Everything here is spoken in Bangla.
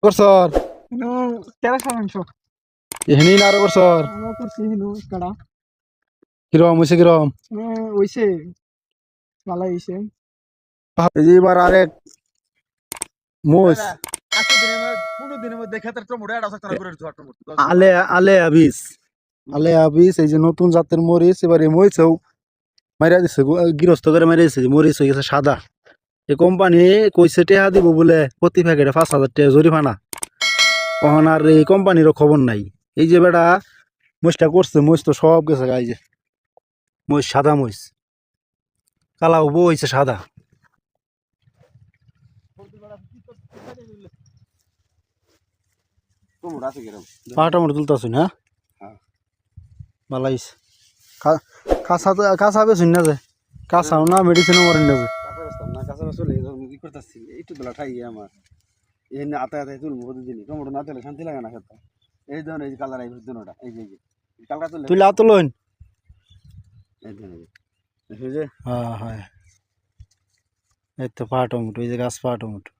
বছর ইনো 13 শতাংশ এখানে না আরো বছর আমরা করছি ইনো কাড়া কিরম হয়েছে কিরম হইছে ভালো হইছে এই যে এবার আরেক মোষ আলে আলে আবিস আলে আবিস এই যে নতুন জাতের মরিচ এবার এই মরিচও মারিয়া দিচ্ছে গৃহস্থ করে মারিয়া দিচ্ছে মরিচ হয়ে গেছে সাদা এই কোম্পানি কইছে টেহা দিব বলে প্রতি প্যাকেটে 5,000 টাকা জরিমানা তখন আর এই কোম্পানিরও খবর নাই এই যে বেটা মহিষটা করছে মহিষ তো সব গেছে এই যে মহিষ সাদা মহিষ কালা হবো হয়েছে সাদা পাহাড়টা মোটে তুলতেছুন হ্যাঁ ভালো হয়েছে কাঁচা বেশুন না যে কাঁচাও না মেডিসিনও মরেন না যে একটু বেলা ঠাই আমার এই আতায় আতায় তুলবো প্রতিদিনই টমেটো না তুলে শান্তি লাগে না খেতে এই ধরুন এই যে কালার এই দুটোটা এই যে কালার তুলে তুই আতো লইন এই ধরুন হ্যাঁ হ্যাঁ এই তো পাহাড় টমেটো এই যে গাছ পাহাড় টমেটো